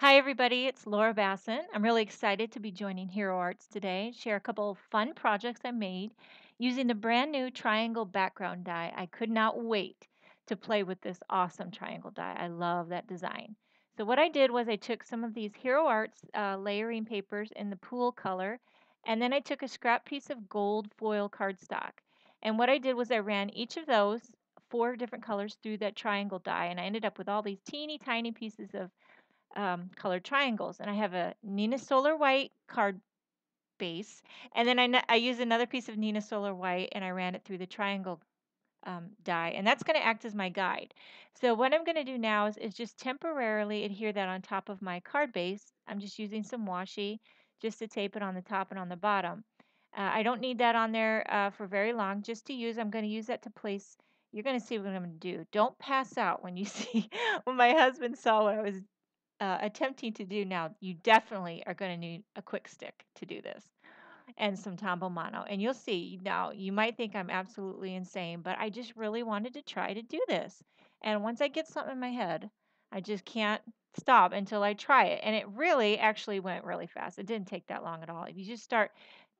Hi, everybody. It's Laura Basson. I'm really excited to be joining Hero Arts today, share a couple of fun projects I made using the brand new triangle background die. I could not wait to play with this awesome triangle die. I love that design. So what I did was I took some of these Hero Arts layering papers in the pool color, and then I took a scrap piece of gold foil cardstock. And what I did was I ran each of those four different colors through that triangle die, and I ended up with all these teeny tiny pieces of colored triangles. And I have a Nina Solar White card base. And then I use another piece of Nina Solar White and I ran it through the triangle die. And that's going to act as my guide. So what I'm going to do now is just temporarily adhere that on top of my card base. I'm just using some washi just to tape it on the top and on the bottom. I don't need that on there for very long, just to use. I'm going to use that to place. You're going to see what I'm going to do. Don't pass out when you see when my husband saw what I was attempting to do now. You definitely are going to need a quick stick to do this and some Tombow Mono. And you'll see now, you might think I'm absolutely insane, but I just really wanted to try to do this. And once I get something in my head, I just can't stop until I try it. And it really actually went really fast. It didn't take that long at all. If you just start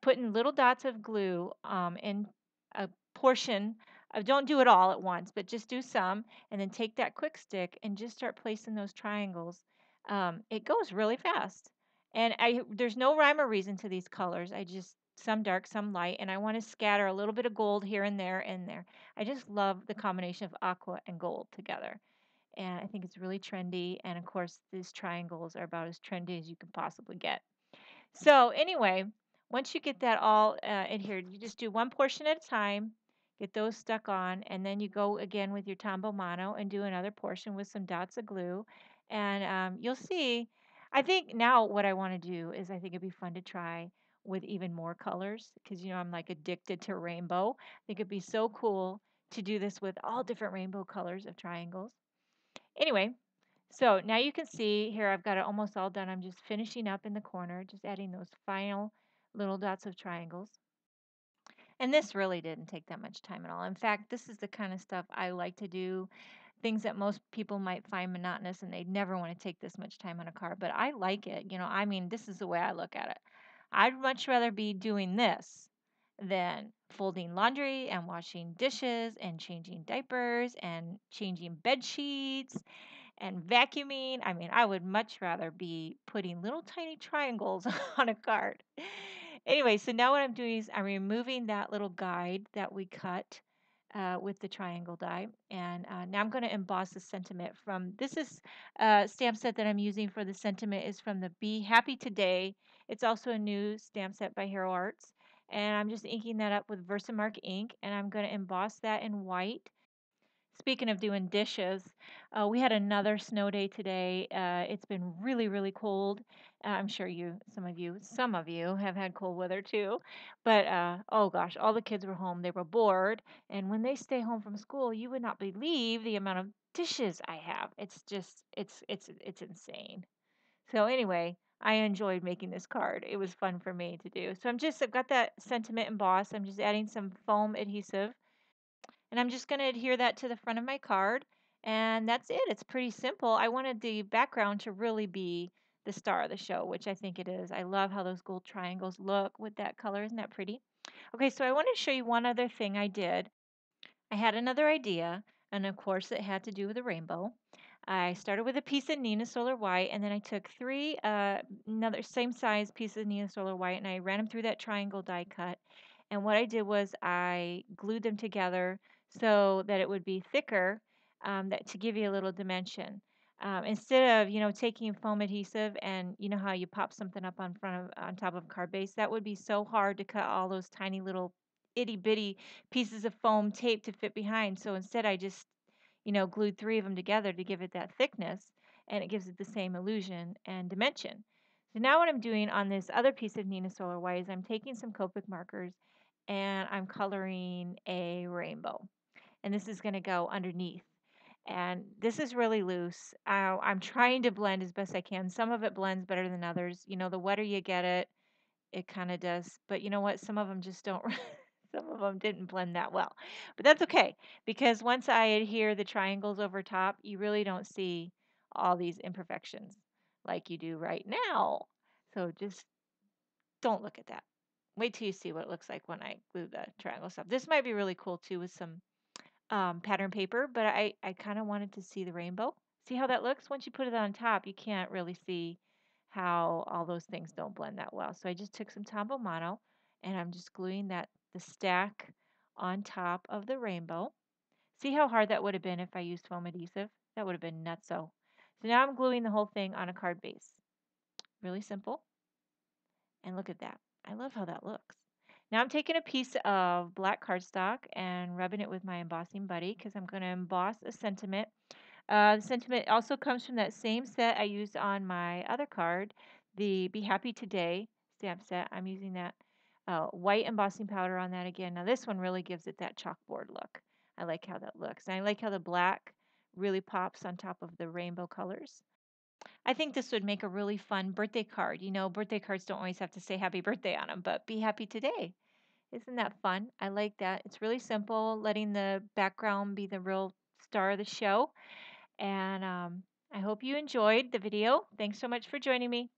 putting little dots of glue in a portion of, don't do it all at once, but just do some, and then take that quick stick and just start placing those triangles. It goes really fast. And there's no rhyme or reason to these colors. I just some dark, some light, and I want to scatter a little bit of gold here and there and there. I just love the combination of aqua and gold together. And I think it's really trendy. And of course, these triangles are about as trendy as you can possibly get. So anyway, once you get that all adhered, you just do one portion at a time, get those stuck on, and then you go again with your Tombow Mono and do another portion with some dots of glue. And you'll see, I think now what I want to do is I think it'd be fun to try with even more colors because, I'm like addicted to rainbow. I think it'd be so cool to do this with all different rainbow colors of triangles. Anyway, so now you can see here I've got it almost all done. I'm just finishing up in the corner, just adding those final little dots of triangles. And this really didn't take that much time at all. In fact, this is the kind of stuff I like to do, things that most people might find monotonous and they'd never want to take this much time on a card. But I like it. I mean, this is the way I look at it. I'd much rather be doing this than folding laundry and washing dishes and changing diapers and changing bed sheets and vacuuming. I mean, I would much rather be putting little tiny triangles on a card. Anyway, so now what I'm doing is I'm removing that little guide that we cut with the triangle die. And now I'm going to emboss the sentiment from this is stamp set that I'm using for the sentiment is from the Be Happy Today. It's also a new stamp set by Hero Arts. And I'm just inking that up with Versamark ink. And I'm going to emboss that in white. Speaking of doing dishes, we had another snow day today. It's been really, really cold. I'm sure some of you have had cold weather too. But oh gosh, all the kids were home. They were bored, and when they stay home from school, you would not believe the amount of dishes I have. It's just, it's insane. So anyway, I enjoyed making this card. It was fun for me to do. So I've got that sentiment embossed. I'm just adding some foam adhesive and I'm just going to adhere that to the front of my card. And that's it. It's pretty simple. I wanted the background to really be the star of the show, which I think it is. I love how those gold triangles look with that color. Isn't that pretty? Okay, so I want to show you one other thing I did. I had another idea, and of course, it had to do with a rainbow. I started with a piece of Nina Solar White, and then I took three another same size pieces of Nina Solar White, and I ran them through that triangle die cut. And what I did was I glued them together so that it would be thicker, that to give you a little dimension. Instead of taking foam adhesive and how you pop something up on top of a card base, that would be so hard to cut all those tiny little itty bitty pieces of foam tape to fit behind. So instead, I just, glued three of them together to give it that thickness, and it gives it the same illusion and dimension. So now what I'm doing on this other piece of Nina Solar White is I'm taking some Copic markers and I'm coloring a rainbow. And this is going to go underneath. And this is really loose. I'm trying to blend as best I can. Some of it blends better than others. The wetter you get it, it kind of does. But you know what? Some of them just don't. Some of them didn't blend that well. But that's okay because once I adhere the triangles over top, you really don't see all these imperfections like you do right now. So just don't look at that. Wait till you see what it looks like when I glue the triangle stuff. This might be really cool too with some pattern paper, but I kind of wanted to see the rainbow. See how that looks? Once you put it on top, you can't really see how all those things don't blend that well. So I just took some Tombow Mono and I'm just gluing the stack on top of the rainbow. See how hard that would have been if I used foam adhesive? That would have been nutso. So now I'm gluing the whole thing on a card base. Really simple. And look at that. I love how that looks. Now I'm taking a piece of black cardstock and rubbing it with my embossing buddy because I'm going to emboss a sentiment. The sentiment also comes from that same set I used on my other card, the Be Happy Today stamp set. I'm using that white embossing powder on that again. Now this one really gives it that chalkboard look. I like how that looks. And I like how the black really pops on top of the rainbow colors. I think this would make a really fun birthday card. Birthday cards don't always have to say happy birthday on them, but be happy today. Isn't that fun? I like that. It's really simple, letting the background be the real star of the show. And I hope you enjoyed the video. Thanks so much for joining me.